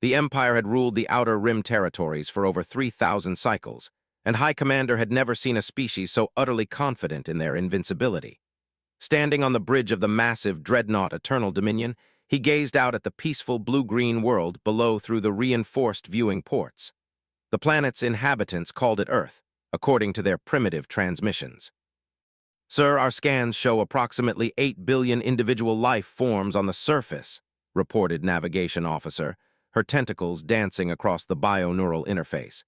The Empire had ruled the Outer Rim territories for over 3,000 cycles, and High Commander had never seen a species so utterly confident in their invincibility. Standing on the bridge of the massive dreadnought Eternal Dominion, he gazed out at the peaceful blue-green world below through the reinforced viewing ports. The planet's inhabitants called it Earth, according to their primitive transmissions. "Sir, our scans show approximately 8 billion individual life forms on the surface," reported Navigation Officer, her tentacles dancing across the bioneural interface.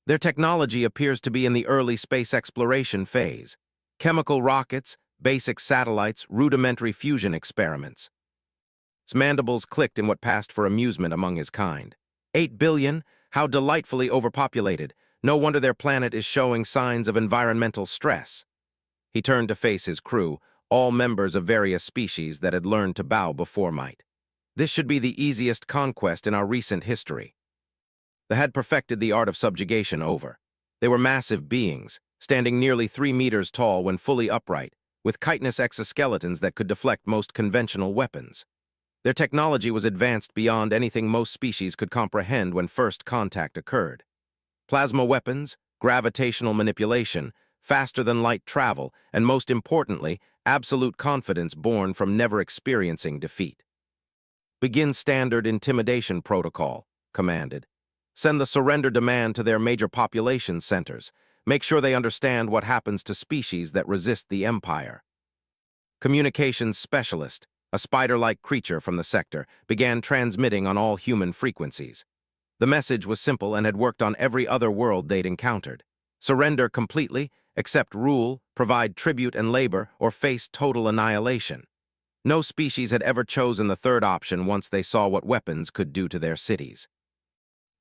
"Their technology appears to be in the early space exploration phase. Chemical rockets, basic satellites, rudimentary fusion experiments." His mandibles clicked in what passed for amusement among his kind. 8 billion? How delightfully overpopulated. No wonder their planet is showing signs of environmental stress. He turned to face his crew, all members of various species that had learned to bow before might. This should be the easiest conquest in our recent history. They had perfected the art of subjugation over. They were massive beings, standing nearly 3 meters tall when fully upright, with chitinous exoskeletons that could deflect most conventional weapons. Their technology was advanced beyond anything most species could comprehend when first contact occurred. Plasma weapons, gravitational manipulation, faster-than-light travel, and most importantly, absolute confidence born from never experiencing defeat. "Begin standard intimidation protocol," commanded. "Send the surrender demand to their major population centers. Make sure they understand what happens to species that resist the Empire." Communications specialist, a spider-like creature from the sector, began transmitting on all human frequencies. The message was simple and had worked on every other world they'd encountered. Surrender completely, accept rule, provide tribute and labor, or face total annihilation. No species had ever chosen the third option once they saw what weapons could do to their cities.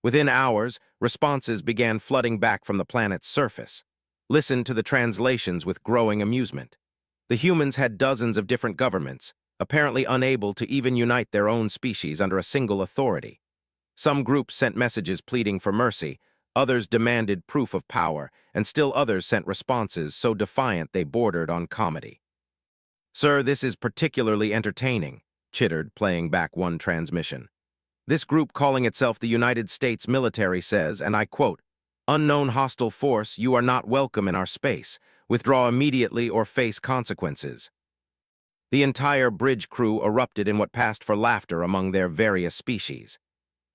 Within hours, responses began flooding back from the planet's surface. Listen to the translations with growing amusement. The humans had dozens of different governments, apparently unable to even unite their own species under a single authority. Some groups sent messages pleading for mercy, others demanded proof of power, and still others sent responses so defiant they bordered on comedy. "Sir, this is particularly entertaining," chittered, playing back one transmission. "This group calling itself the United States military says, and I quote, 'Unknown hostile force, you are not welcome in our space. Withdraw immediately or face consequences.'" The entire bridge crew erupted in what passed for laughter among their various species.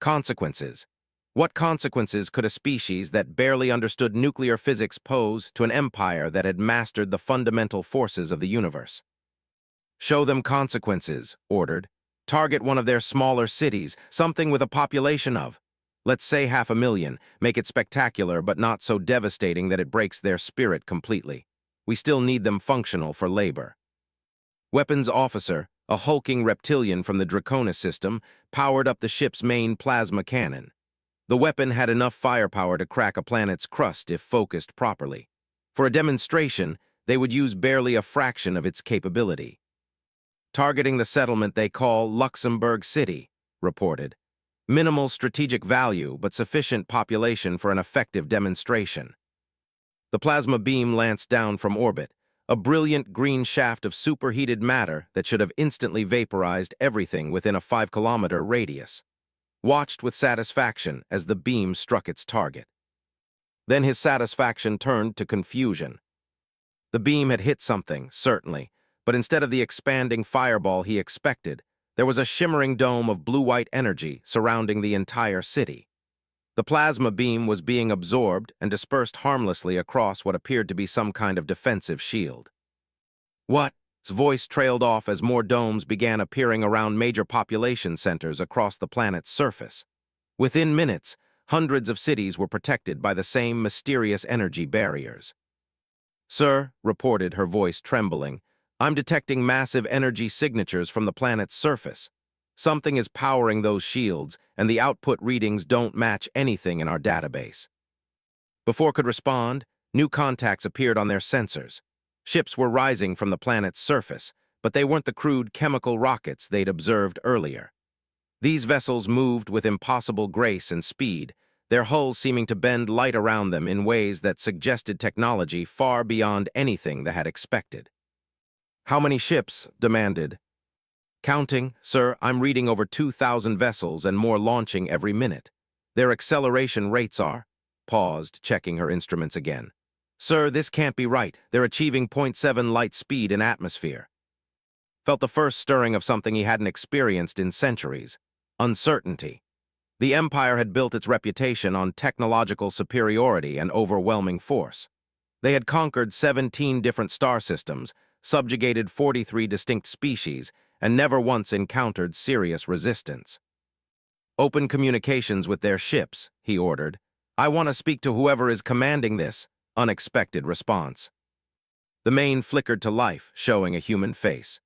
Consequences. What consequences could a species that barely understood nuclear physics pose to an empire that had mastered the fundamental forces of the universe? "Show them consequences," ordered. "Target one of their smaller cities, something with a population of, let's say 500,000, make it spectacular but not so devastating that it breaks their spirit completely. We still need them functional for labor." Weapons officer, a hulking reptilian from the Draconis system, powered up the ship's main plasma cannon. The weapon had enough firepower to crack a planet's crust if focused properly. For a demonstration, they would use barely a fraction of its capability. "Targeting the settlement they call Luxembourg City," reported. "Minimal strategic value, but sufficient population for an effective demonstration." The plasma beam lanced down from orbit, a brilliant green shaft of superheated matter that should have instantly vaporized everything within a 5-kilometer radius. Watched with satisfaction as the beam struck its target. Then his satisfaction turned to confusion. The beam had hit something, certainly, but instead of the expanding fireball he expected, there was a shimmering dome of blue-white energy surrounding the entire city. The plasma beam was being absorbed and dispersed harmlessly across what appeared to be some kind of defensive shield. "What?" His voice trailed off as more domes began appearing around major population centers across the planet's surface. Within minutes, hundreds of cities were protected by the same mysterious energy barriers. "Sir," reported, her voice trembling, "I'm detecting massive energy signatures from the planet's surface. Something is powering those shields, and the output readings don't match anything in our database." Before could respond, new contacts appeared on their sensors. Ships were rising from the planet's surface, but they weren't the crude chemical rockets they'd observed earlier. These vessels moved with impossible grace and speed, their hulls seeming to bend light around them in ways that suggested technology far beyond anything they had expected. "How many ships?" demanded. Counting, sir, I'm reading over 2,000 vessels and more launching every minute. Their acceleration rates are... Paused, checking her instruments again. Sir, this can't be right. They're achieving 0.7 light speed in atmosphere. Felt the first stirring of something he hadn't experienced in centuries. Uncertainty. The Empire had built its reputation on technological superiority and overwhelming force. They had conquered 17 different star systems, subjugated 43 distinct species, and never once encountered serious resistance. Open communications with their ships, he ordered. I want to speak to whoever is commanding this. Unexpected response. The main flickered to life, showing a human face.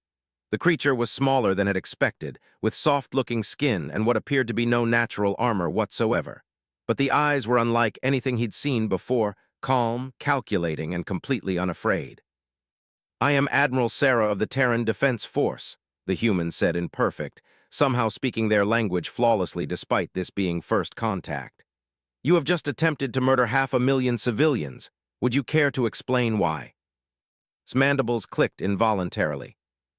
The creature was smaller than had expected, with soft-looking skin and what appeared to be no natural armor whatsoever. But the eyes were unlike anything he'd seen before, calm, calculating, and completely unafraid. I am Admiral Sarah of the Terran Defense Force, the human said in perfect, somehow speaking their language flawlessly despite this being first contact. You have just attempted to murder 500,000 civilians. Would you care to explain why? His mandibles clicked involuntarily.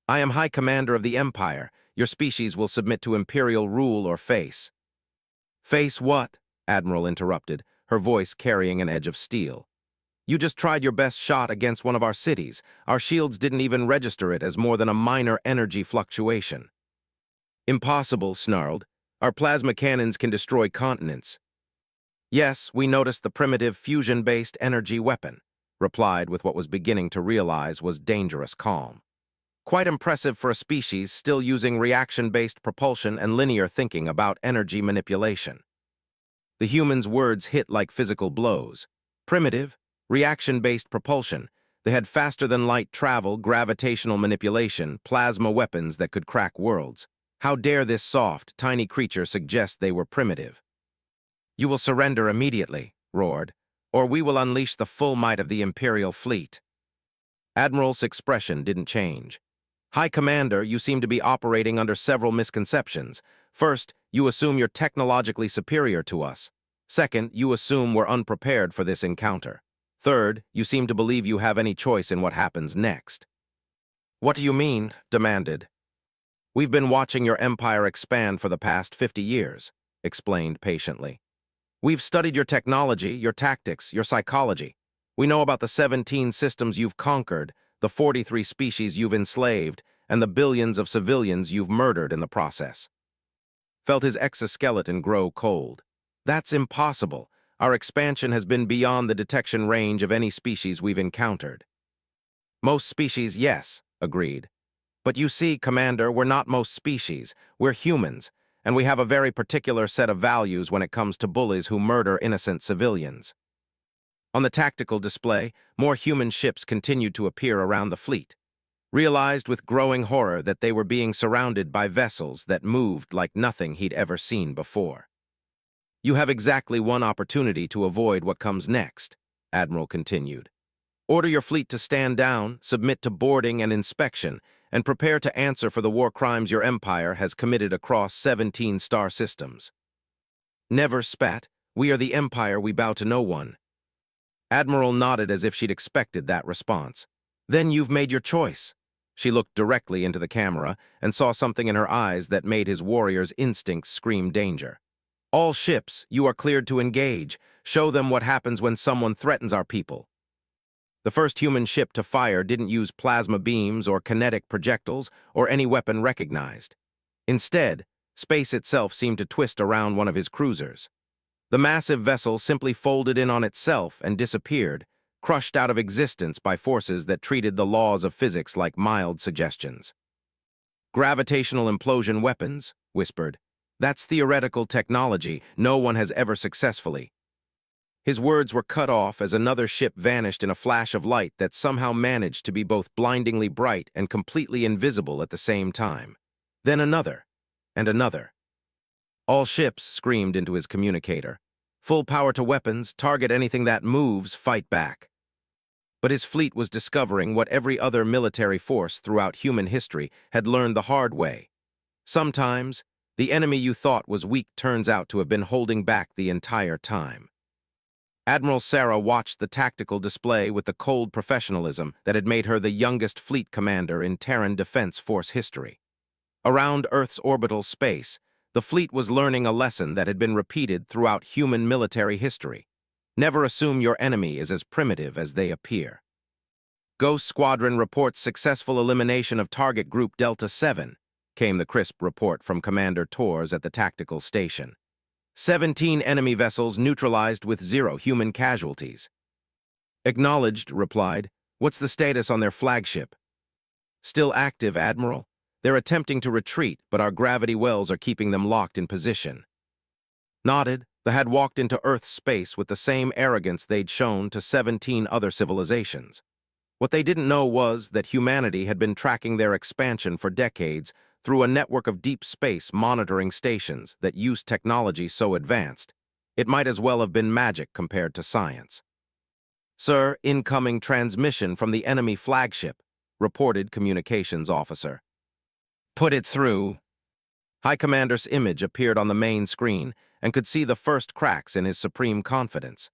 I am High Commander of the Empire. Your species will submit to Imperial rule or face. Face what? Admiral interrupted, her voice carrying an edge of steel. You just tried your best shot against one of our cities. Our shields didn't even register it as more than a minor energy fluctuation. Impossible, snarled. Our plasma cannons can destroy continents. Yes, we noticed the primitive fusion-based energy weapon, replied with what was beginning to realize was dangerous calm. Quite impressive for a species still using reaction-based propulsion and linear thinking about energy manipulation. The human's words hit like physical blows. Primitive, reaction-based propulsion. They had faster-than-light travel, gravitational manipulation, plasma weapons that could crack worlds. How dare this soft, tiny creature suggest they were primitive? You will surrender immediately, roared, or we will unleash the full might of the Imperial fleet. Admiral's expression didn't change. High Commander, you seem to be operating under several misconceptions. First, you assume you're technologically superior to us. Second, you assume we're unprepared for this encounter. Third, you seem to believe you have any choice in what happens next. What do you mean? Demanded. We've been watching your empire expand for the past 50 years, explained patiently. We've studied your technology, your tactics, your psychology. We know about the 17 systems you've conquered, the 43 species you've enslaved, and the billions of civilians you've murdered in the process. Felt his exoskeleton grow cold. That's impossible. Our expansion has been beyond the detection range of any species we've encountered. Most species, yes, agreed. But you see, Commander, we're not most species. We're humans, and we have a very particular set of values when it comes to bullies who murder innocent civilians. On the tactical display, more human ships continued to appear around the fleet. Realized with growing horror that they were being surrounded by vessels that moved like nothing he'd ever seen before. You have exactly one opportunity to avoid what comes next, Admiral continued. Order your fleet to stand down, submit to boarding and inspection, and prepare to answer for the war crimes your empire has committed across 17 star systems. Never spat. We are the Empire, we bow to no one. Admiral nodded as if she'd expected that response. Then you've made your choice. She looked directly into the camera and saw something in her eyes that made his warrior's instincts scream danger. All ships, you are cleared to engage. Show them what happens when someone threatens our people. The first human ship to fire didn't use plasma beams or kinetic projectiles or any weapon recognized. Instead, space itself seemed to twist around one of his cruisers. The massive vessel simply folded in on itself and disappeared, crushed out of existence by forces that treated the laws of physics like mild suggestions. Gravitational implosion weapons, whispered. That's theoretical technology no one has ever successfully. His words were cut off as another ship vanished in a flash of light that somehow managed to be both blindingly bright and completely invisible at the same time. Then another, and another. All ships screamed into his communicator. Full power to weapons, target anything that moves, fight back. But his fleet was discovering what every other military force throughout human history had learned the hard way. Sometimes, the enemy you thought was weak turns out to have been holding back the entire time. Admiral Sarah watched the tactical display with the cold professionalism that had made her the youngest fleet commander in Terran Defense Force history. Around Earth's orbital space, the fleet was learning a lesson that had been repeated throughout human military history. Never assume your enemy is as primitive as they appear. Ghost Squadron reports successful elimination of target group Delta 7, came the crisp report from Commander Torres at the tactical station. 17 enemy vessels neutralized with 0 human casualties. Acknowledged, replied. What's the status on their flagship? Still active, Admiral. They're attempting to retreat, but our gravity wells are keeping them locked in position. Nodded. They had walked into Earth's space with the same arrogance they'd shown to 17 other civilizations. What they didn't know was that humanity had been tracking their expansion for decades through a network of deep space monitoring stations that used technology so advanced, it might as well have been magic compared to science. Sir, incoming transmission from the enemy flagship, reported communications officer. Put it through. High Commander's image appeared on the main screen and could see the first cracks in his supreme confidence.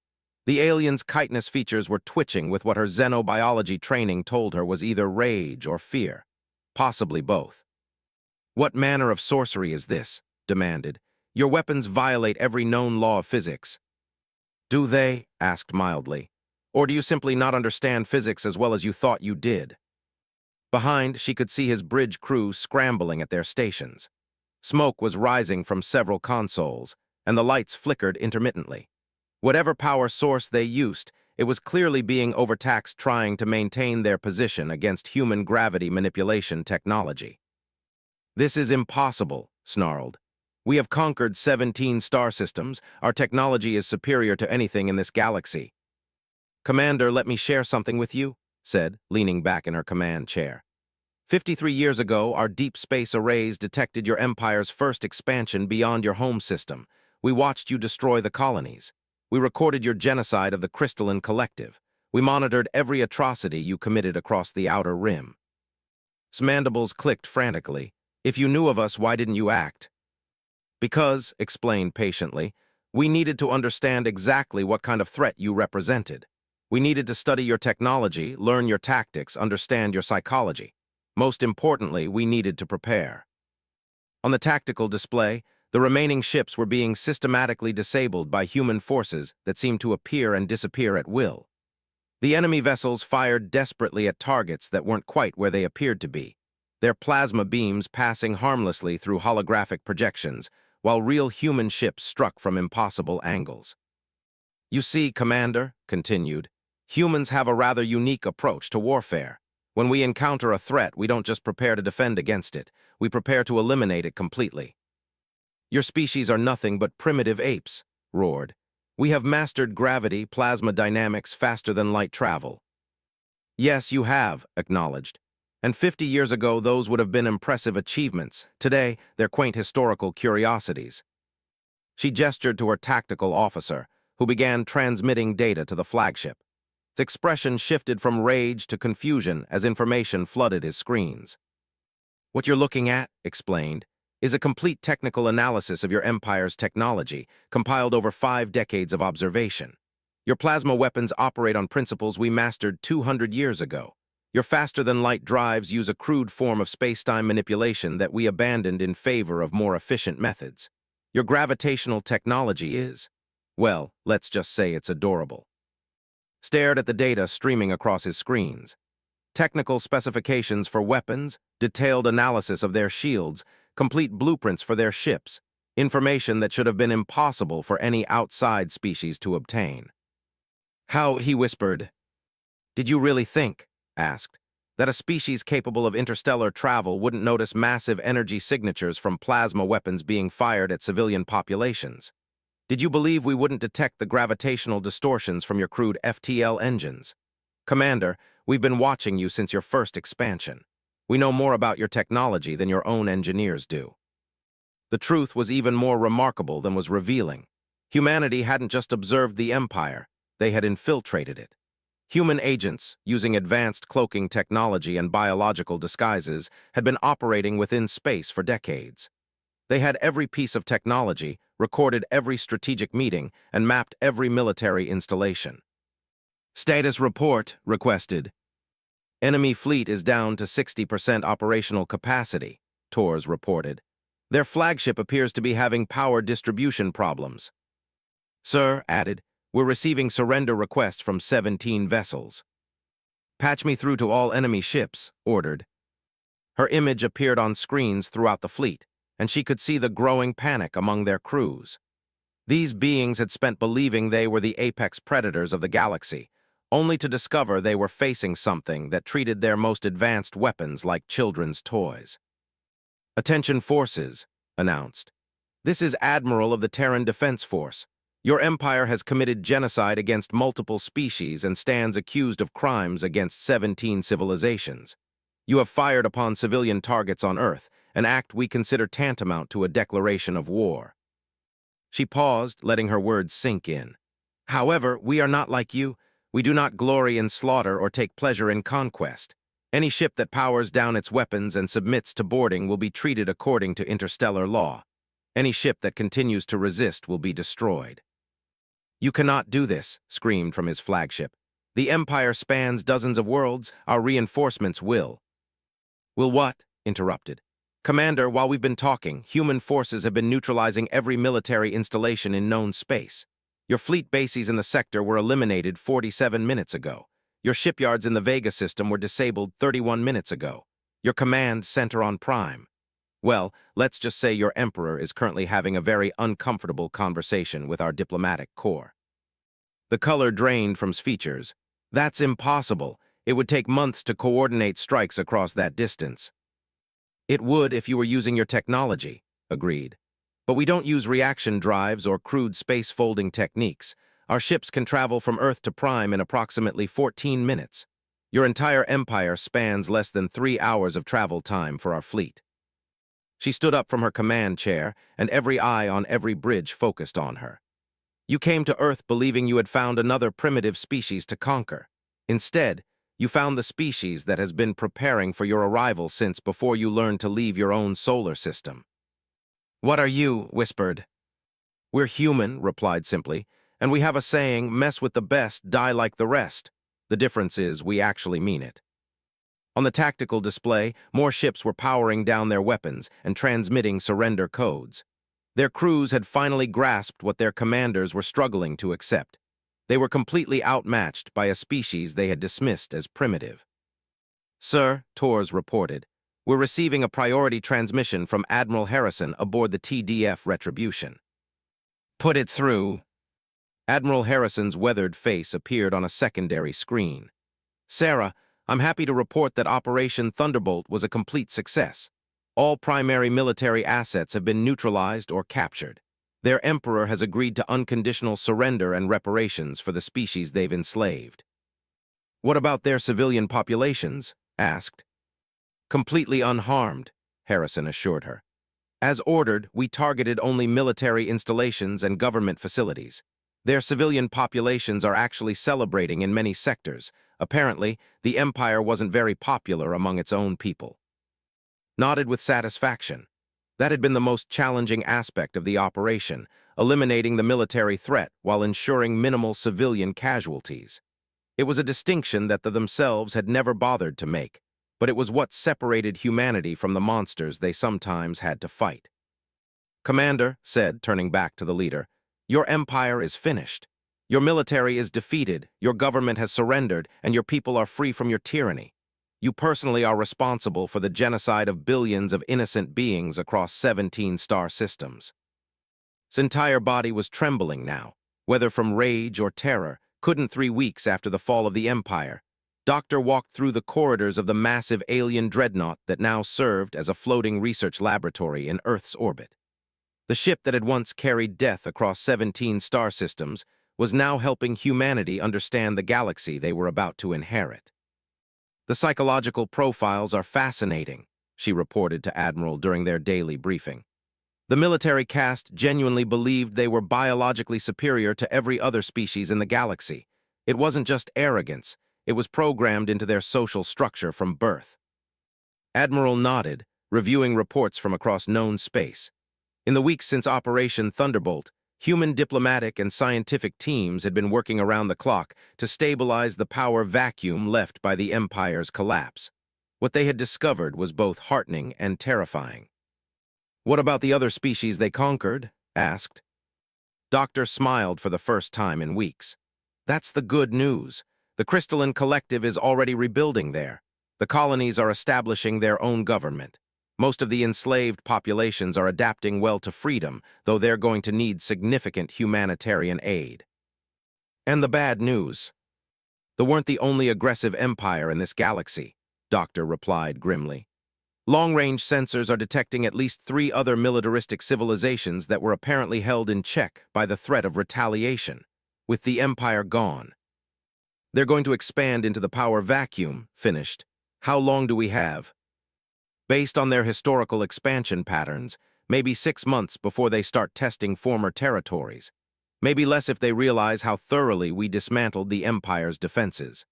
The alien's chitinous features were twitching with what her xenobiology training told her was either rage or fear, possibly both. What manner of sorcery is this? Demanded. Your weapons violate every known law of physics. Do they? Asked mildly. Or do you simply not understand physics as well as you thought you did? Behind, she could see his bridge crew scrambling at their stations. Smoke was rising from several consoles, and the lights flickered intermittently. Whatever power source they used, it was clearly being overtaxed trying to maintain their position against human gravity manipulation technology. This is impossible, snarled. We have conquered 17 star systems. Our technology is superior to anything in this galaxy. Commander, let me share something with you, said, leaning back in her command chair. 53 years ago, our deep space arrays detected your empire's first expansion beyond your home system. We watched you destroy the colonies. We recorded your genocide of the crystalline collective. We monitored every atrocity you committed across the outer rim. His mandibles clicked frantically. If you knew of us, why didn't you act? Because, explained patiently, we needed to understand exactly what kind of threat you represented. We needed to study your technology, learn your tactics, understand your psychology. Most importantly, we needed to prepare. On the tactical display, the remaining ships were being systematically disabled by human forces that seemed to appear and disappear at will. The enemy vessels fired desperately at targets that weren't quite where they appeared to be, their plasma beams passing harmlessly through holographic projections, while real human ships struck from impossible angles. You see, Commander, continued, humans have a rather unique approach to warfare. When we encounter a threat, we don't just prepare to defend against it, we prepare to eliminate it completely. Your species are nothing but primitive apes, roared. We have mastered gravity, plasma dynamics faster than light travel. Yes, you have, acknowledged. And 50 years ago, those would have been impressive achievements. Today, they're quaint historical curiosities. She gestured to her tactical officer, who began transmitting data to the flagship. His expression shifted from rage to confusion as information flooded his screens. What you're looking at, explained, is a complete technical analysis of your empire's technology, compiled over 5 decades of observation. Your plasma weapons operate on principles we mastered 200 years ago. Your faster-than-light drives use a crude form of space-time manipulation that we abandoned in favor of more efficient methods. Your gravitational technology is, well, let's just say it's adorable. Stared at the data streaming across his screens. Technical specifications for weapons, detailed analysis of their shields, complete blueprints for their ships, information that should have been impossible for any outside species to obtain. How, he whispered. Did you really think, asked, that a species capable of interstellar travel wouldn't notice massive energy signatures from plasma weapons being fired at civilian populations? Did you believe we wouldn't detect the gravitational distortions from your crude FTL engines? Commander, we've been watching you since your first expansion. We know more about your technology than your own engineers do. The truth was even more remarkable than was revealing. Humanity hadn't just observed the Empire, they had infiltrated it. Human agents, using advanced cloaking technology and biological disguises, had been operating within space for decades. They had every piece of technology, recorded every strategic meeting, and mapped every military installation. Status report, requested. Enemy fleet is down to 60% operational capacity, Tors reported. Their flagship appears to be having power distribution problems. Sir, added, we're receiving surrender requests from 17 vessels. Patch me through to all enemy ships, ordered. Her image appeared on screens throughout the fleet, and she could see the growing panic among their crews. These beings had spent believing they were the apex predators of the galaxy, only to discover they were facing something that treated their most advanced weapons like children's toys. Attention forces, announced. This is Admiral of the Terran Defense Force. Your empire has committed genocide against multiple species and stands accused of crimes against 17 civilizations. You have fired upon civilian targets on Earth, an act we consider tantamount to a declaration of war. She paused, letting her words sink in. However, we are not like you. We do not glory in slaughter or take pleasure in conquest. Any ship that powers down its weapons and submits to boarding will be treated according to interstellar law. Any ship that continues to resist will be destroyed. You cannot do this, screamed from his flagship. The Empire spans dozens of worlds. Our reinforcements will. Will what? Interrupted. Commander, while we've been talking, human forces have been neutralizing every military installation in known space. Your fleet bases in the sector were eliminated 47 minutes ago. Your shipyards in the Vega system were disabled 31 minutes ago. Your command center on Prime. Well, let's just say your Emperor is currently having a very uncomfortable conversation with our diplomatic corps. The color drained from his features. That's impossible. It would take months to coordinate strikes across that distance. It would if you were using your technology, agreed. But we don't use reaction drives or crude space-folding techniques. Our ships can travel from Earth to Prime in approximately 14 minutes. Your entire empire spans less than 3 hours of travel time for our fleet. She stood up from her command chair, and every eye on every bridge focused on her. You came to Earth believing you had found another primitive species to conquer. Instead, you found the species that has been preparing for your arrival since before you learned to leave your own solar system. What are you? Whispered. We're human, replied simply, and we have a saying, mess with the best, die like the rest. The difference is we actually mean it. On the tactical display, more ships were powering down their weapons and transmitting surrender codes. Their crews had finally grasped what their commanders were struggling to accept. They were completely outmatched by a species they had dismissed as primitive. Sir, Tors reported, we're receiving a priority transmission from Admiral Harrison aboard the TDF Retribution. Put it through. Admiral Harrison's weathered face appeared on a secondary screen. Sarah, I'm happy to report that Operation Thunderbolt was a complete success. All primary military assets have been neutralized or captured. Their emperor has agreed to unconditional surrender and reparations for the species they've enslaved. What about their civilian populations? Asked. Completely unharmed, Harrison assured her. As ordered, we targeted only military installations and government facilities. Their civilian populations are actually celebrating in many sectors. Apparently, the Empire wasn't very popular among its own people. Nodded with satisfaction. That had been the most challenging aspect of the operation, eliminating the military threat while ensuring minimal civilian casualties. It was a distinction that they themselves had never bothered to make, but it was what separated humanity from the monsters they sometimes had to fight. Commander said, turning back to the leader, your empire is finished. Your military is defeated, your government has surrendered, and your people are free from your tyranny. You personally are responsible for the genocide of billions of innocent beings across 17 star systems. His entire body was trembling now, whether from rage or terror. Couldn't 3 weeks after the fall of the Empire, Doctor walked through the corridors of the massive alien dreadnought that now served as a floating research laboratory in Earth's orbit. The ship that had once carried death across 17 star systems was now helping humanity understand the galaxy they were about to inherit. The psychological profiles are fascinating, she reported to Admiral during their daily briefing. The military caste genuinely believed they were biologically superior to every other species in the galaxy. It wasn't just arrogance, it was programmed into their social structure from birth. Admiral nodded, reviewing reports from across known space. In the weeks since Operation Thunderbolt, human diplomatic and scientific teams had been working around the clock to stabilize the power vacuum left by the Empire's collapse. What they had discovered was both heartening and terrifying. What about the other species they conquered? Asked. Doctor smiled for the first time in weeks. That's the good news. The crystalline collective is already rebuilding there. The colonies are establishing their own government. Most of the enslaved populations are adapting well to freedom, though they're going to need significant humanitarian aid. And the bad news. They weren't the only aggressive empire in this galaxy, Doctor replied grimly. Long-range sensors are detecting at least 3 other militaristic civilizations that were apparently held in check by the threat of retaliation, with the empire gone. They're going to expand into the power vacuum, finished. How long do we have? Based on their historical expansion patterns, maybe 6 months before they start testing former territories. Maybe less if they realize how thoroughly we dismantled the Empire's defenses.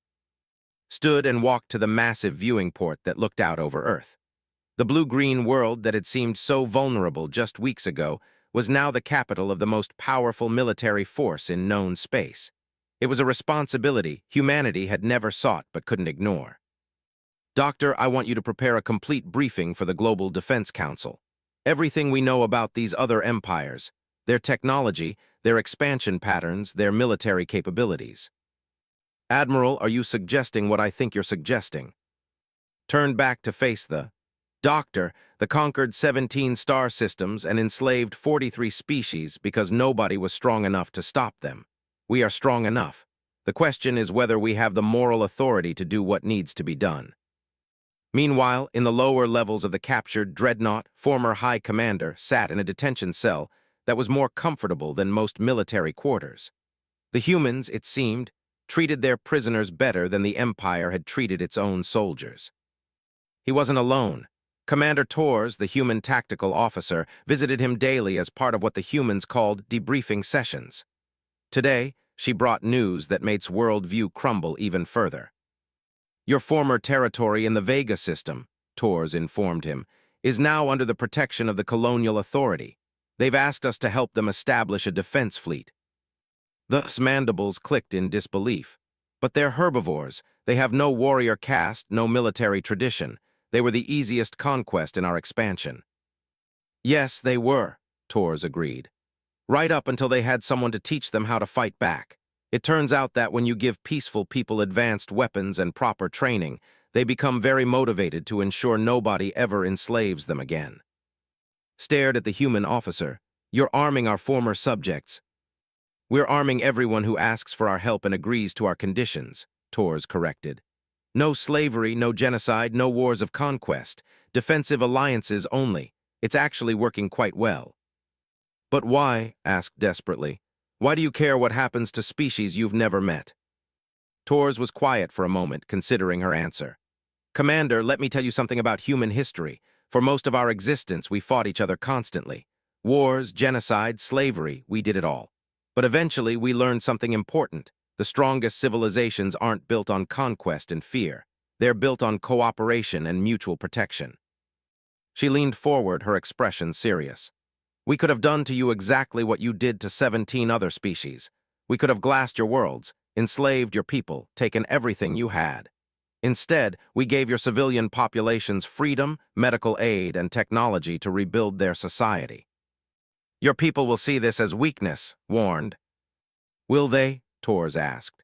Stood and walked to the massive viewing port that looked out over Earth. The blue-green world that had seemed so vulnerable just weeks ago was now the capital of the most powerful military force in known space. It was a responsibility humanity had never sought but couldn't ignore. Doctor, I want you to prepare a complete briefing for the Global Defense Council. Everything we know about these other empires, their technology, their expansion patterns, their military capabilities. Admiral, are you suggesting what I think you're suggesting? Turned back to face the Doctor, the conquered 17 star systems and enslaved 43 species because nobody was strong enough to stop them. We are strong enough. The question is whether we have the moral authority to do what needs to be done. Meanwhile, in the lower levels of the captured Dreadnought, former High Commander sat in a detention cell that was more comfortable than most military quarters. The humans, it seemed, treated their prisoners better than the Empire had treated its own soldiers. He wasn't alone. Commander Tors, the human tactical officer, visited him daily as part of what the humans called debriefing sessions. Today, she brought news that made his worldview crumble even further. Your former territory in the Vega system, Tors informed him, is now under the protection of the Colonial Authority. They've asked us to help them establish a defense fleet. The mandibles clicked in disbelief. But they're herbivores. They have no warrior caste, no military tradition. They were the easiest conquest in our expansion. Yes, they were, Tors agreed. Right up until they had someone to teach them how to fight back. It turns out that when you give peaceful people advanced weapons and proper training, they become very motivated to ensure nobody ever enslaves them again. Stared at the human officer. You're arming our former subjects. We're arming everyone who asks for our help and agrees to our conditions, Tors corrected. No slavery, no genocide, no wars of conquest. Defensive alliances only. It's actually working quite well. But why? Asked desperately. Why do you care what happens to species you've never met? Tors was quiet for a moment, considering her answer. Commander, let me tell you something about human history. For most of our existence, we fought each other constantly. Wars, genocide, slavery, we did it all. But eventually, we learned something important. The strongest civilizations aren't built on conquest and fear. They're built on cooperation and mutual protection. She leaned forward, her expression serious. We could have done to you exactly what you did to 17 other species. We could have glassed your worlds, enslaved your people, taken everything you had. Instead, we gave your civilian populations freedom, medical aid, and technology to rebuild their society. Your people will see this as weakness, warned. Will they? Tors asked.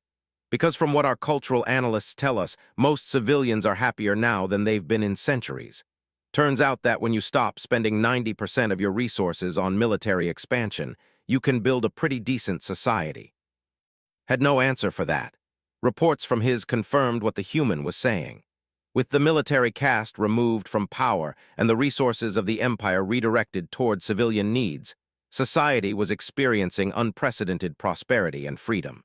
Because from what our cultural analysts tell us, most civilians are happier now than they've been in centuries. Turns out that when you stop spending 90% of your resources on military expansion, you can build a pretty decent society. Had no answer for that. Reports from his confirmed what the human was saying. With the military caste removed from power and the resources of the Empire redirected toward civilian needs, society was experiencing unprecedented prosperity and freedom.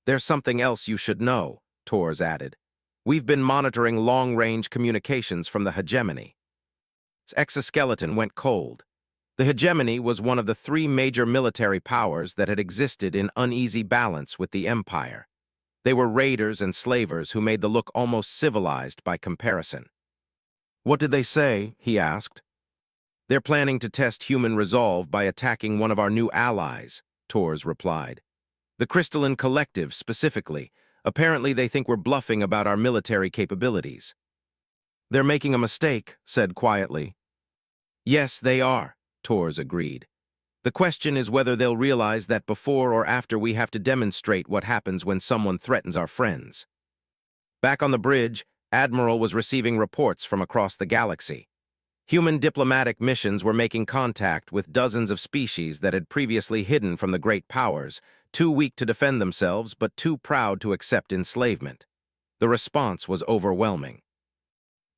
There's something else you should know, Tors added. We've been monitoring long-range communications from the hegemony. His exoskeleton went cold. The hegemony was one of the 3 major military powers that had existed in uneasy balance with the Empire. They were raiders and slavers who made the look almost civilized by comparison. What did they say? He asked. They're planning to test human resolve by attacking one of our new allies, Tors replied. The Crystalline Collective, specifically. Apparently they think we're bluffing about our military capabilities. They're making a mistake, said quietly. Yes, they are, Tors agreed. The question is whether they'll realize that before or after we have to demonstrate what happens when someone threatens our friends. Back on the bridge, Admiral was receiving reports from across the galaxy. Human diplomatic missions were making contact with dozens of species that had previously hidden from the great powers, too weak to defend themselves but too proud to accept enslavement. The response was overwhelming.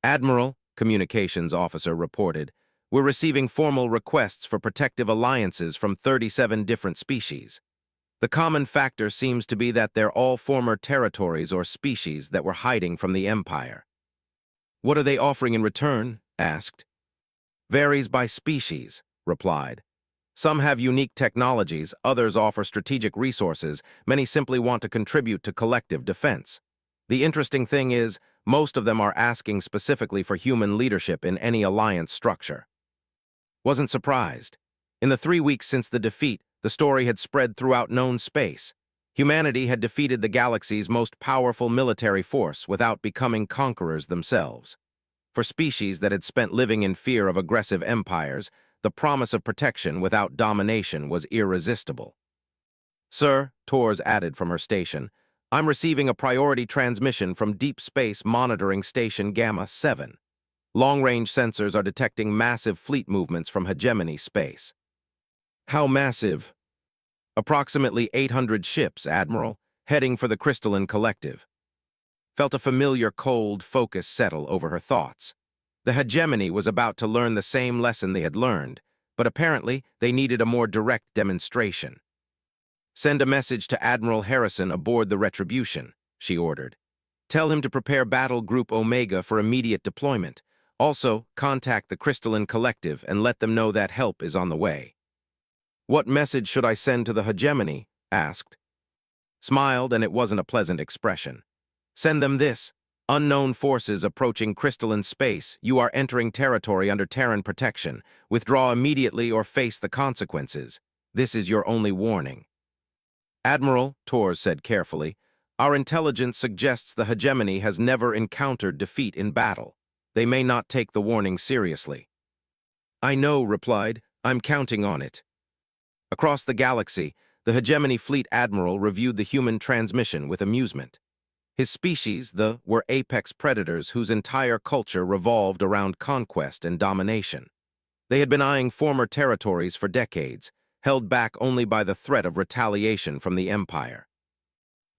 Admiral, communications officer reported, we're receiving formal requests for protective alliances from 37 different species. The common factor seems to be that they're all former territories or species that were hiding from the Empire. What are they offering in return? Asked. Varies by species, replied. Some have unique technologies, others offer strategic resources, many simply want to contribute to collective defense. The interesting thing is, most of them are asking specifically for human leadership in any alliance structure. Wasn't surprised. In the 3 weeks since the defeat, the story had spread throughout known space. Humanity had defeated the galaxy's most powerful military force without becoming conquerors themselves. For species that had spent living in fear of aggressive empires, the promise of protection without domination was irresistible. Sir, Tors added from her station, I'm receiving a priority transmission from Deep Space Monitoring Station Gamma 7. Long-range sensors are detecting massive fleet movements from hegemony space. How massive? Approximately 800 ships, Admiral, heading for the Crystalline Collective. Felt a familiar cold focus settle over her thoughts. The hegemony was about to learn the same lesson they had learned, but apparently they needed a more direct demonstration. Send a message to Admiral Harrison aboard the Retribution, she ordered. Tell him to prepare Battle Group Omega for immediate deployment. Also, contact the Crystalline Collective and let them know that help is on the way. What message should I send to the hegemony? Asked. Smiled, and it wasn't a pleasant expression. Send them this. Unknown forces approaching crystalline space. You are entering territory under Terran protection. Withdraw immediately or face the consequences. This is your only warning. Admiral, Tors said carefully, our intelligence suggests the hegemony has never encountered defeat in battle. They may not take the warning seriously. I know, replied. I'm counting on it. Across the galaxy, the hegemony fleet admiral reviewed the human transmission with amusement. His species, were apex predators whose entire culture revolved around conquest and domination. They had been eyeing former territories for decades, held back only by the threat of retaliation from the Empire.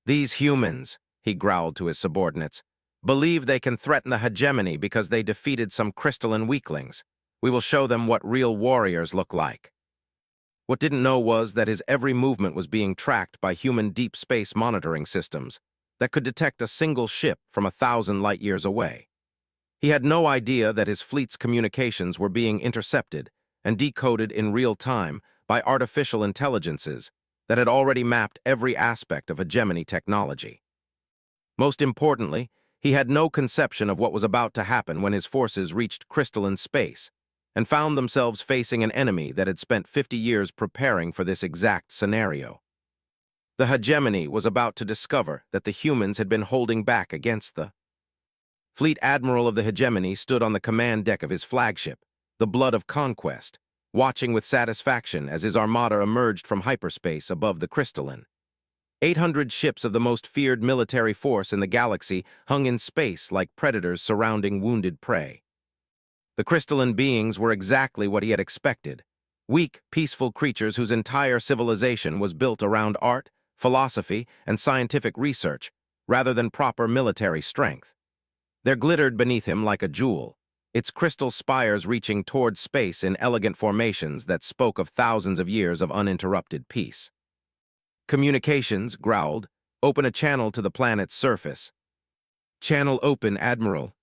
These humans, he growled to his subordinates, believe they can threaten the hegemony because they defeated some crystalline weaklings. We will show them what real warriors look like. What didn't know was that his every movement was being tracked by human deep space monitoring systems that could detect a single ship from 1,000 light-years away. He had no idea that his fleet's communications were being intercepted and decoded in real time by artificial intelligences that had already mapped every aspect of hegemony technology. Most importantly, he had no conception of what was about to happen when his forces reached crystalline space and found themselves facing an enemy that had spent 50 years preparing for this exact scenario. The hegemony was about to discover that the humans had been holding back against the Fleet Admiral of the hegemony stood on the command deck of his flagship, the Blood of Conquest, watching with satisfaction as his armada emerged from hyperspace above the crystalline. 800 ships of the most feared military force in the galaxy hung in space like predators surrounding wounded prey. The crystalline beings were exactly what he had expected, weak, peaceful creatures whose entire civilization was built around art, philosophy, and scientific research, rather than proper military strength. There glittered beneath him like a jewel, its crystal spires reaching toward space in elegant formations that spoke of thousands of years of uninterrupted peace. Communications, growled, open a channel to the planet's surface. Channel open, Admiral.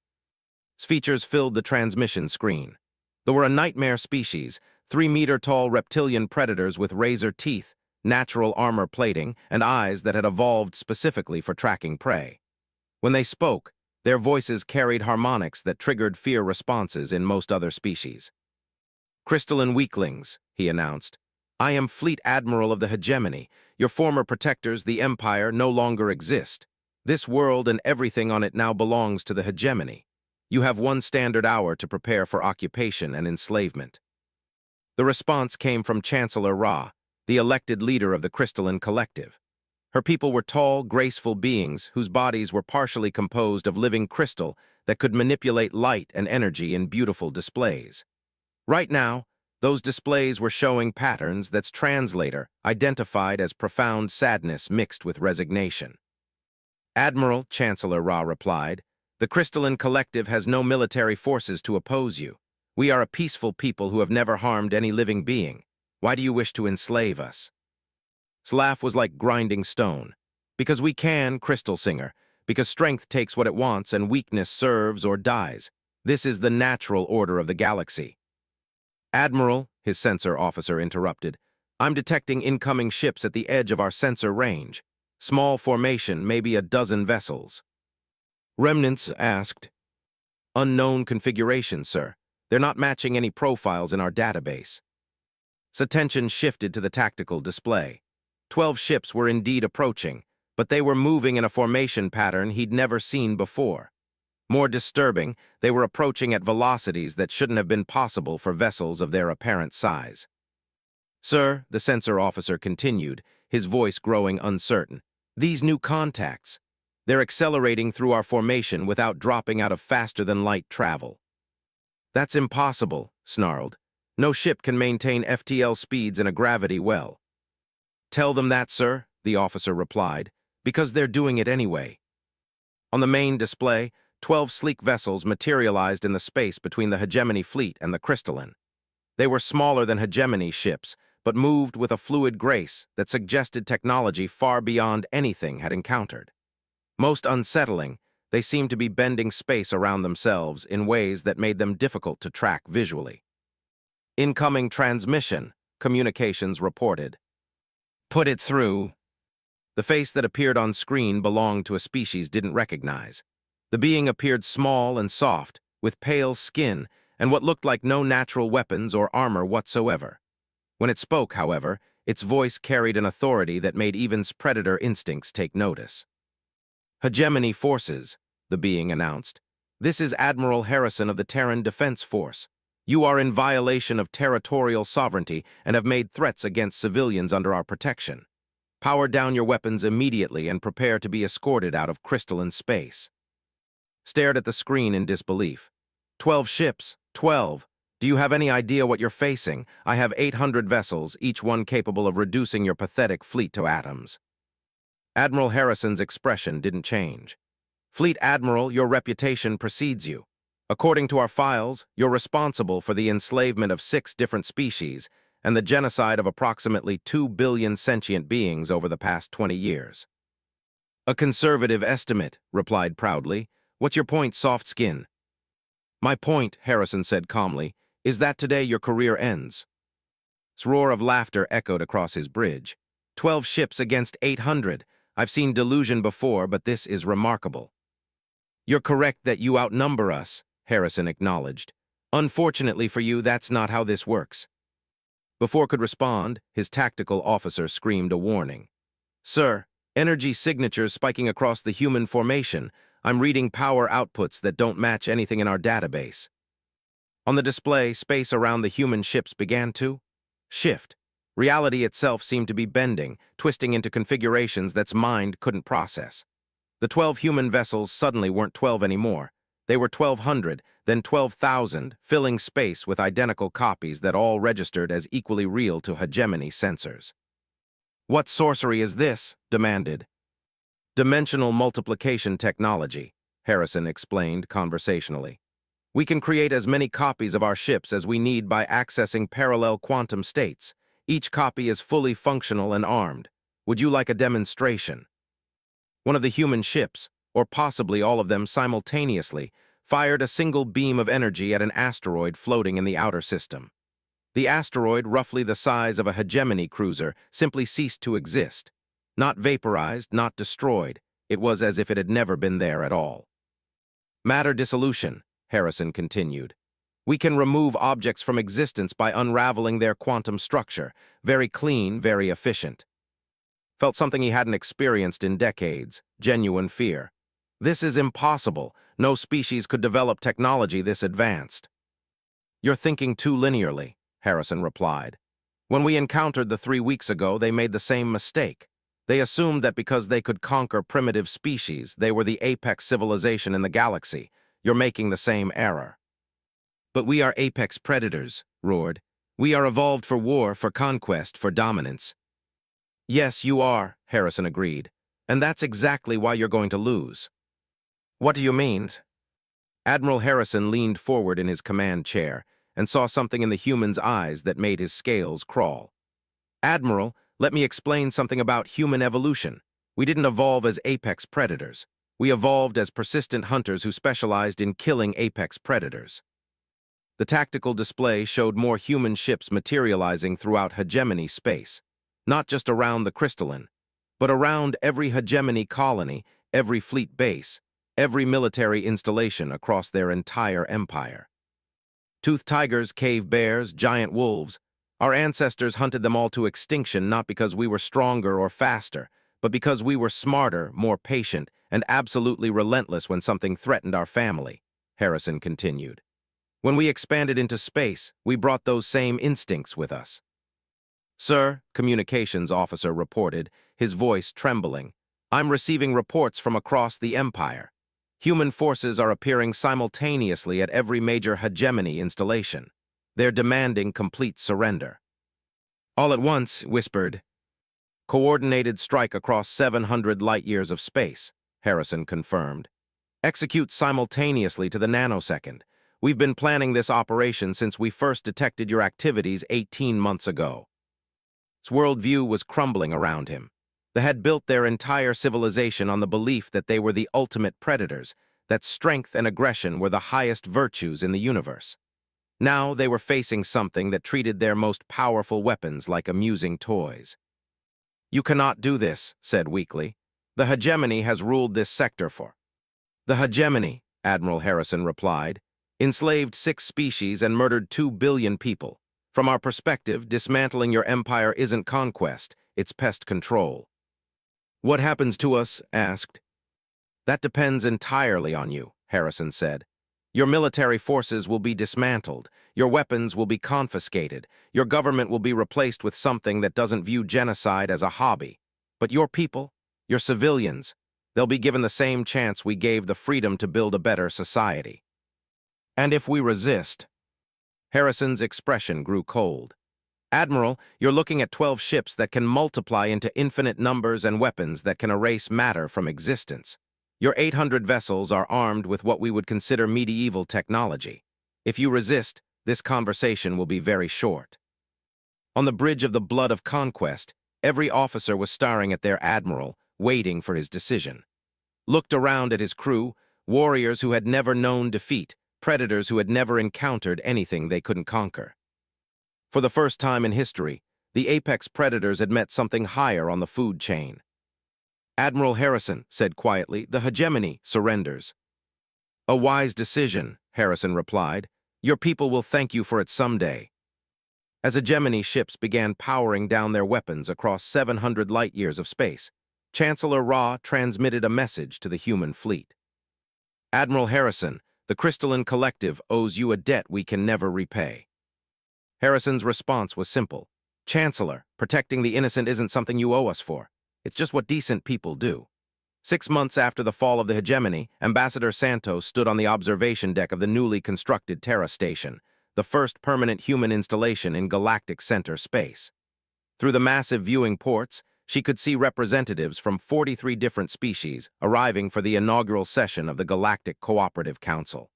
Features filled the transmission screen. There were a nightmare species, 3-meter-tall reptilian predators with razor teeth, natural armor plating, and eyes that had evolved specifically for tracking prey. When they spoke, their voices carried harmonics that triggered fear responses in most other species. Crystalline weaklings, he announced. I am Fleet Admiral of the hegemony. Your former protectors, the Empire, no longer exist. This world and everything on it now belongs to the hegemony. You have 1 standard hour to prepare for occupation and enslavement. The response came from Chancellor Ra, the elected leader of the Crystalline Collective. Her people were tall, graceful beings whose bodies were partially composed of living crystal that could manipulate light and energy in beautiful displays. Right now, those displays were showing patterns that's translator identified as profound sadness mixed with resignation. Admiral, Chancellor Ra replied, the Crystalline Collective has no military forces to oppose you. We are a peaceful people who have never harmed any living being. Why do you wish to enslave us? His laugh was like grinding stone. Because we can, Crystal Singer. Because strength takes what it wants and weakness serves or dies. This is the natural order of the galaxy. Admiral, his sensor officer interrupted, I'm detecting incoming ships at the edge of our sensor range. Small formation, maybe a dozen vessels. Remnants asked. Unknown configuration, sir. They're not matching any profiles in our database. His attention shifted to the tactical display. 12 ships were indeed approaching, but they were moving in a formation pattern he'd never seen before. More disturbing, they were approaching at velocities that shouldn't have been possible for vessels of their apparent size. Sir, the sensor officer continued, his voice growing uncertain, these new contacts, they're accelerating through our formation without dropping out of faster-than-light travel. That's impossible, snarled. No ship can maintain FTL speeds in a gravity well. Tell them that, sir, the officer replied, because they're doing it anyway. On the main display, 12 sleek vessels materialized in the space between the Hegemony fleet and the Crystalline. They were smaller than Hegemony ships, but moved with a fluid grace that suggested technology far beyond anything had encountered. Most unsettling, they seemed to be bending space around themselves in ways that made them difficult to track visually. Incoming transmission, communications reported. Put it through. The face that appeared on screen belonged to a species didn't recognize. The being appeared small and soft, with pale skin and what looked like no natural weapons or armor whatsoever. When it spoke, however, its voice carried an authority that made even predator instincts take notice. Hegemony forces, the being announced. This is Admiral Harrison of the Terran Defense Force. You are in violation of territorial sovereignty and have made threats against civilians under our protection. Power down your weapons immediately and prepare to be escorted out of crystalline space. Stared at the screen in disbelief. 12 ships, 12. Do you have any idea what you're facing? I have 800 vessels, each one capable of reducing your pathetic fleet to atoms. Admiral Harrison's expression didn't change. Fleet Admiral, your reputation precedes you. According to our files, you're responsible for the enslavement of 6 different species and the genocide of approximately 2 billion sentient beings over the past 20 years. A conservative estimate, replied proudly. What's your point, soft skin? My point, Harrison said calmly, is that today your career ends. His roar of laughter echoed across his bridge. 12 ships against 800. I've seen delusion before, but this is remarkable. You're correct that you outnumber us, Harrison acknowledged. Unfortunately for you, that's not how this works. Before could respond, his tactical officer screamed a warning. Sir, energy signatures spiking across the human formation. I'm reading power outputs that don't match anything in our database. On the display, space around the human ships began to shift. Reality itself seemed to be bending, twisting into configurations that's mind couldn't process. The 12 human vessels suddenly weren't 12 anymore. They were 1,200, then 12,000, filling space with identical copies that all registered as equally real to hegemony sensors. What sorcery is this? Demanded. Dimensional multiplication technology, Harrison explained conversationally. We can create as many copies of our ships as we need by accessing parallel quantum states. Each copy is fully functional and armed. Would you like a demonstration? One of the human ships, or possibly all of them simultaneously, fired a single beam of energy at an asteroid floating in the outer system. The asteroid, roughly the size of a hegemony cruiser, simply ceased to exist. Not vaporized, not destroyed. It was as if it had never been there at all. Matter dissolution, Harrison continued. We can remove objects from existence by unraveling their quantum structure. Very clean, very efficient. Felt something he hadn't experienced in decades, genuine fear. This is impossible. No species could develop technology this advanced. You're thinking too linearly, Harrison replied. When we encountered the 3 weeks ago, they made the same mistake. They assumed that because they could conquer primitive species, they were the apex civilization in the galaxy. You're making the same error. But we are apex predators, roared. We are evolved for war, for conquest, for dominance. Yes, you are, Harrison agreed. And that's exactly why you're going to lose. What do you mean? Admiral Harrison leaned forward in his command chair and saw something in the human's eyes that made his scales crawl. Admiral, let me explain something about human evolution. We didn't evolve as apex predators. We evolved as persistent hunters who specialized in killing apex predators. The tactical display showed more human ships materializing throughout hegemony space, not just around the crystalline, but around every hegemony colony, every fleet base, every military installation across their entire empire. Toothed tigers, cave bears, giant wolves, our ancestors hunted them all to extinction not because we were stronger or faster, but because we were smarter, more patient, and absolutely relentless when something threatened our family, Harrison continued. When we expanded into space, we brought those same instincts with us. Sir, communications officer reported, his voice trembling, I'm receiving reports from across the Empire. Human forces are appearing simultaneously at every major hegemony installation. They're demanding complete surrender. All at once, whispered. Coordinated strike across 700 light-years of space, Harrison confirmed. Execute simultaneously to the nanosecond. We've been planning this operation since we first detected your activities 18 months ago. His worldview was crumbling around him. They had built their entire civilization on the belief that they were the ultimate predators, that strength and aggression were the highest virtues in the universe. Now they were facing something that treated their most powerful weapons like amusing toys. You cannot do this, said weakly. The hegemony has ruled this sector for. The hegemony, Admiral Harrison replied, enslaved 6 species and murdered 2 billion people. From our perspective, dismantling your empire isn't conquest, it's pest control. What happens to us? Asked. That depends entirely on you, Harrison said. Your military forces will be dismantled, your weapons will be confiscated, your government will be replaced with something that doesn't view genocide as a hobby. But your people, your civilians, they'll be given the same chance we gave the freedom to build a better society. And if we resist? Harrison's expression grew cold. Admiral, you're looking at 12 ships that can multiply into infinite numbers and weapons that can erase matter from existence. Your 800 vessels are armed with what we would consider medieval technology. If you resist, this conversation will be very short. On the bridge of the blood of conquest, every officer was staring at their admiral, waiting for his decision. Looked around at his crew, warriors who had never known defeat, predators who had never encountered anything they couldn't conquer. For the first time in history, the apex predators had met something higher on the food chain. Admiral Harrison said quietly, the hegemony surrenders. A wise decision, Harrison replied. Your people will thank you for it someday. As hegemony ships began powering down their weapons across 700 light-years of space, Chancellor Ra transmitted a message to the human fleet. Admiral Harrison, the Crystalline Collective owes you a debt we can never repay. Harrison's response was simple. Chancellor, protecting the innocent isn't something you owe us for. It's just what decent people do. 6 months after the fall of the hegemony, Ambassador Santos stood on the observation deck of the newly constructed Terra Station, the first permanent human installation in Galactic Center space. Through the massive viewing ports, she could see representatives from 43 different species arriving for the inaugural session of the Galactic Cooperative Council.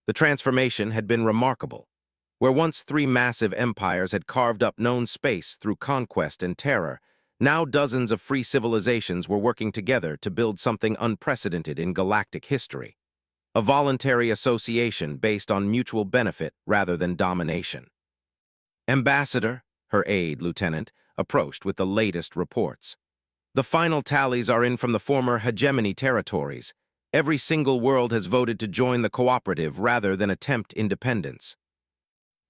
The transformation had been remarkable. Where once 3 massive empires had carved up known space through conquest and terror, now dozens of free civilizations were working together to build something unprecedented in galactic history. A voluntary association based on mutual benefit rather than domination. Ambassador, her aide, Lieutenant, approached with the latest reports. The final tallies are in from the former hegemony territories. Every single world has voted to join the cooperative rather than attempt independence.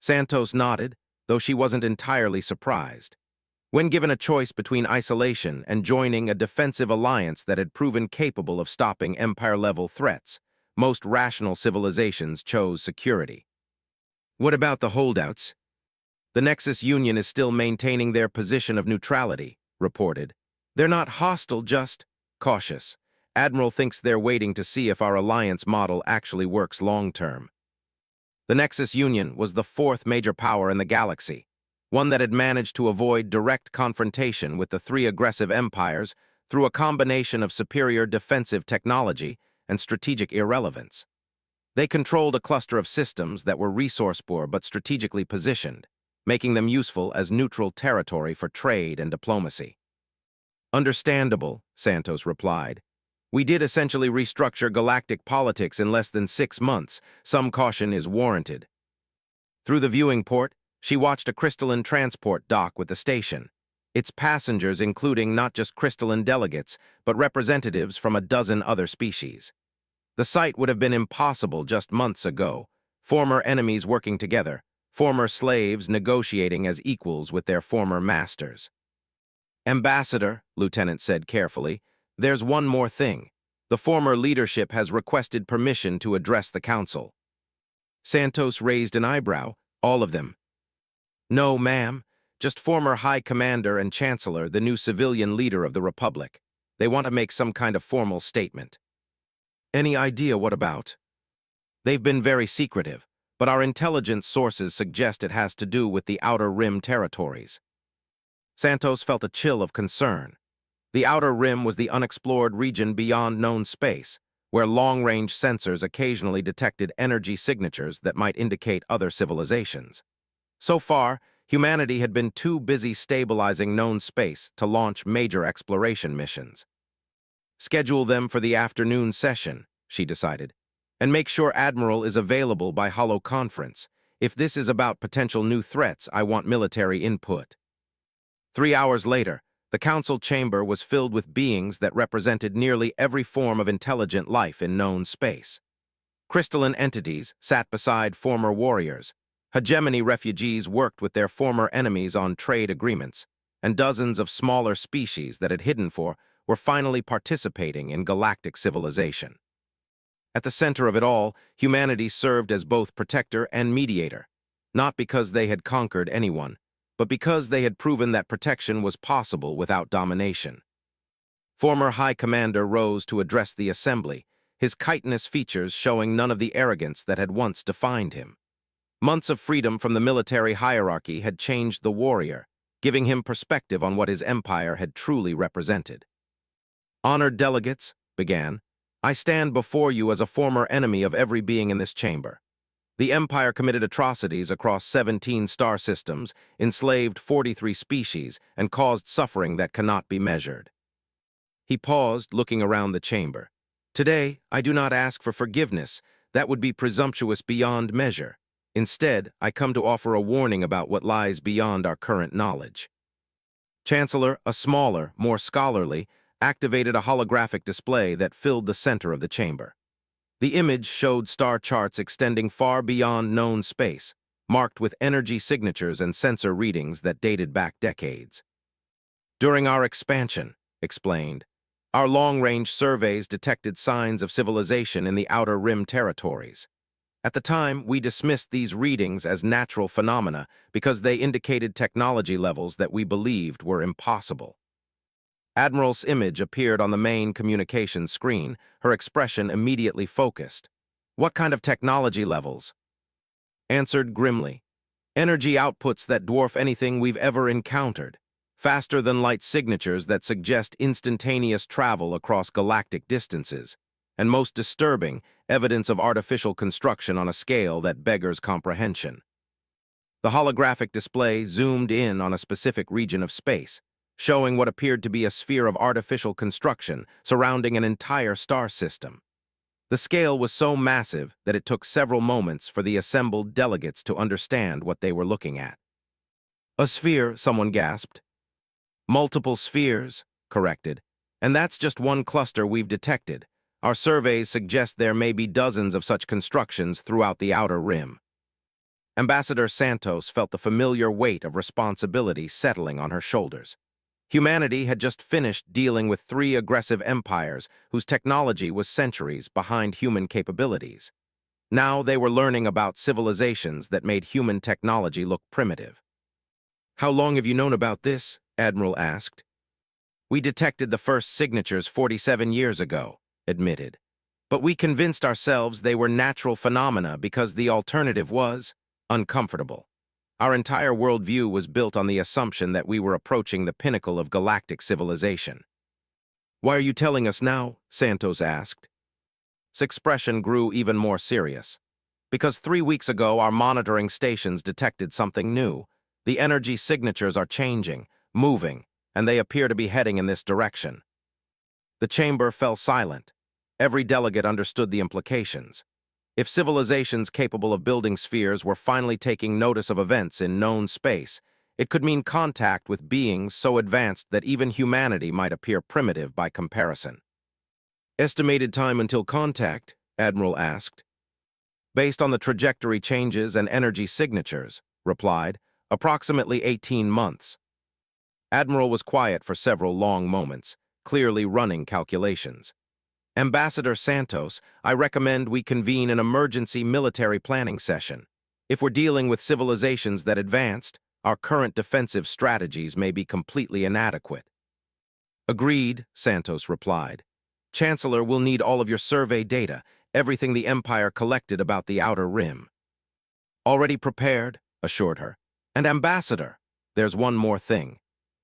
Santos nodded, though she wasn't entirely surprised. When given a choice between isolation and joining a defensive alliance that had proven capable of stopping empire-level threats, most rational civilizations chose security. What about the holdouts? The Nexus Union is still maintaining their position of neutrality, reported. They're not hostile, just cautious. Admiral thinks they're waiting to see if our alliance model actually works long-term. The Nexus Union was the fourth major power in the galaxy, one that had managed to avoid direct confrontation with the three aggressive empires through a combination of superior defensive technology and strategic irrelevance. They controlled a cluster of systems that were resource-poor but strategically positioned, making them useful as neutral territory for trade and diplomacy. Understandable, Santos replied. We did essentially restructure galactic politics in less than 6 months. Some caution is warranted. Through the viewing port, she watched a crystalline transport dock with the station, its passengers including not just crystalline delegates, but representatives from a dozen other species. The sight would have been impossible just months ago. Former enemies working together, former slaves negotiating as equals with their former masters. Ambassador, Lieutenant said carefully, there's one more thing. The former leadership has requested permission to address the council. Santos raised an eyebrow. All of them. No, ma'am. Just former High Commander and Chancellor, the new civilian leader of the Republic. They want to make some kind of formal statement. Any idea what about? They've been very secretive, but our intelligence sources suggest it has to do with the Outer Rim territories. Santos felt a chill of concern. The Outer Rim was the unexplored region beyond known space, where long-range sensors occasionally detected energy signatures that might indicate other civilizations. So far, humanity had been too busy stabilizing known space to launch major exploration missions. Schedule them for the afternoon session, she decided, and make sure Admiral is available by holo-conference. If this is about potential new threats, I want military input. 3 hours later, the council chamber was filled with beings that represented nearly every form of intelligent life in known space. Crystalline entities sat beside former warriors, hegemony refugees worked with their former enemies on trade agreements, and dozens of smaller species that had hidden for were finally participating in galactic civilization. At the center of it all, humanity served as both protector and mediator, not because they had conquered anyone, but because they had proven that protection was possible without domination. Former High Commander rose to address the assembly, his chitinous features showing none of the arrogance that had once defined him. Months of freedom from the military hierarchy had changed the warrior, giving him perspective on what his empire had truly represented. Honored delegates, began, I stand before you as a former enemy of every being in this chamber. The Empire committed atrocities across 17 star systems, enslaved 43 species, and caused suffering that cannot be measured. He paused, looking around the chamber. Today, I do not ask for forgiveness. That would be presumptuous beyond measure. Instead, I come to offer a warning about what lies beyond our current knowledge. Chancellor, a smaller, more scholarly, activated a holographic display that filled the center of the chamber. The image showed star charts extending far beyond known space, marked with energy signatures and sensor readings that dated back decades. During our expansion, explained, our long-range surveys detected signs of civilization in the Outer Rim territories. At the time, we dismissed these readings as natural phenomena because they indicated technology levels that we believed were impossible. Admiral's image appeared on the main communications screen, her expression immediately focused. What kind of technology levels? Answered grimly. Energy outputs that dwarf anything we've ever encountered. Faster-than-light signatures that suggest instantaneous travel across galactic distances. And most disturbing, evidence of artificial construction on a scale that beggars comprehension. The holographic display zoomed in on a specific region of space, showing what appeared to be a sphere of artificial construction surrounding an entire star system. The scale was so massive that it took several moments for the assembled delegates to understand what they were looking at. A sphere, someone gasped. Multiple spheres, corrected. And that's just one cluster we've detected. Our surveys suggest there may be dozens of such constructions throughout the Outer Rim. Ambassador Santos felt the familiar weight of responsibility settling on her shoulders. Humanity had just finished dealing with three aggressive empires whose technology was centuries behind human capabilities. Now they were learning about civilizations that made human technology look primitive. "How long have you known about this?" Admiral asked. "We detected the first signatures 47 years ago," admitted. "But we convinced ourselves they were natural phenomena because the alternative was uncomfortable. Our entire worldview was built on the assumption that we were approaching the pinnacle of galactic civilization." "Why are you telling us now?" Santos asked. His expression grew even more serious. "Because 3 weeks ago our monitoring stations detected something new. The energy signatures are changing, moving, and they appear to be heading in this direction." The chamber fell silent. Every delegate understood the implications. If civilizations capable of building spheres were finally taking notice of events in known space, it could mean contact with beings so advanced that even humanity might appear primitive by comparison. "Estimated time until contact?" Admiral asked. "Based on the trajectory changes and energy signatures," replied, "approximately 18 months. Admiral was quiet for several long moments, clearly running calculations. "Ambassador Santos, I recommend we convene an emergency military planning session. If we're dealing with civilizations that advanced, our current defensive strategies may be completely inadequate." "Agreed," Santos replied. "Chancellor, we'll need all of your survey data, everything the Empire collected about the Outer Rim." "Already prepared," assured her. "And Ambassador, there's one more thing.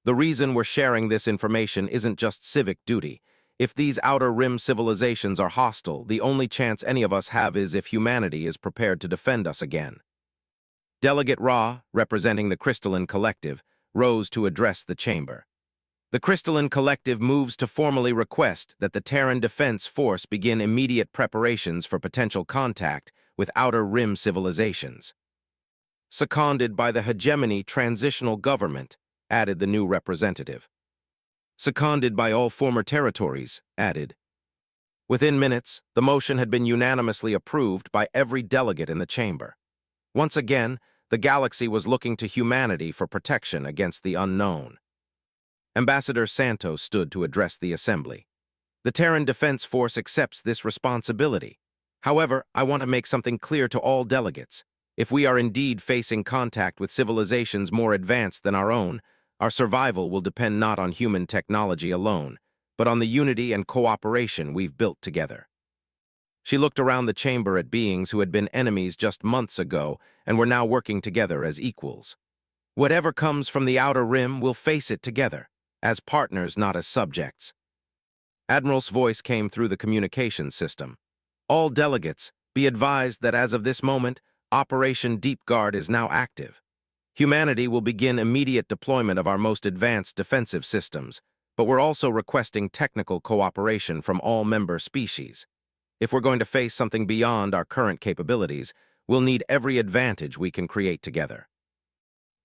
The reason we're sharing this information isn't just civic duty. If these Outer Rim civilizations are hostile, the only chance any of us have is if humanity is prepared to defend us again." Delegate Ra, representing the Crystalline Collective, rose to address the chamber. "The Crystalline Collective moves to formally request that the Terran Defense Force begin immediate preparations for potential contact with Outer Rim civilizations." "Seconded by the Hegemony Transitional Government," added the new representative. "Seconded by all former territories," added. Within minutes, the motion had been unanimously approved by every delegate in the chamber. Once again, the galaxy was looking to humanity for protection against the unknown. Ambassador Santos stood to address the assembly. "The Terran Defense Force accepts this responsibility. However, I want to make something clear to all delegates. If we are indeed facing contact with civilizations more advanced than our own, our survival will depend not on human technology alone, but on the unity and cooperation we've built together." She looked around the chamber at beings who had been enemies just months ago and were now working together as equals. "Whatever comes from the Outer Rim, we'll face it together, as partners, not as subjects." Admiral's voice came through the communication system. "All delegates, be advised that as of this moment, Operation Deep Guard is now active. Humanity will begin immediate deployment of our most advanced defensive systems, but we're also requesting technical cooperation from all member species. If we're going to face something beyond our current capabilities, we'll need every advantage we can create together."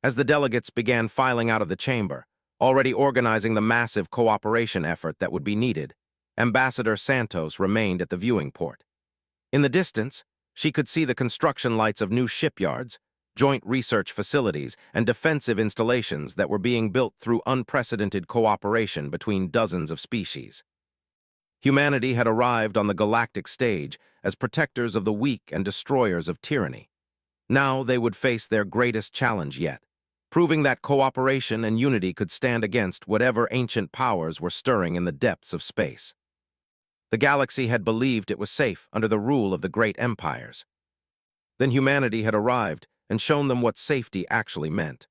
As the delegates began filing out of the chamber, already organizing the massive cooperation effort that would be needed, Ambassador Santos remained at the viewing port. In the distance, she could see the construction lights of new shipyards, joint research facilities, and defensive installations that were being built through unprecedented cooperation between dozens of species. Humanity had arrived on the galactic stage as protectors of the weak and destroyers of tyranny. Now they would face their greatest challenge yet, proving that cooperation and unity could stand against whatever ancient powers were stirring in the depths of space. The galaxy had believed it was safe under the rule of the great empires. Then humanity had arrived and shown them what safety actually meant.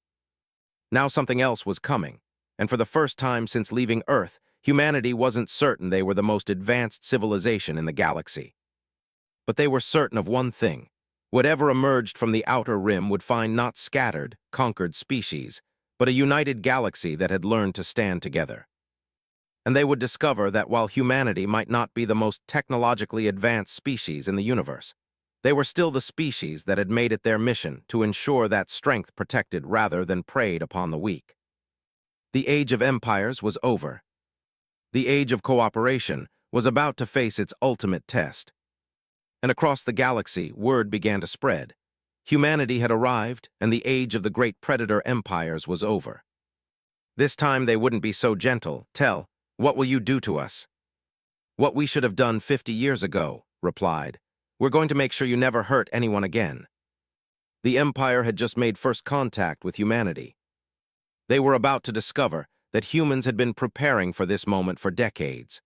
Now something else was coming, and for the first time since leaving Earth, humanity wasn't certain they were the most advanced civilization in the galaxy. But they were certain of one thing: whatever emerged from the Outer Rim would find not scattered, conquered species, but a united galaxy that had learned to stand together. And they would discover that while humanity might not be the most technologically advanced species in the universe, they were still the species that had made it their mission to ensure that strength protected rather than preyed upon the weak. The age of empires was over. The age of cooperation was about to face its ultimate test. And across the galaxy, word began to spread. Humanity had arrived, and the age of the great predator empires was over. This time they wouldn't be so gentle. Tell, what will you do to us? What we should have done 50 years ago, replied. We're going to make sure you never hurt anyone again. The Empire had just made first contact with humanity. They were about to discover that humans had been preparing for this moment for decades.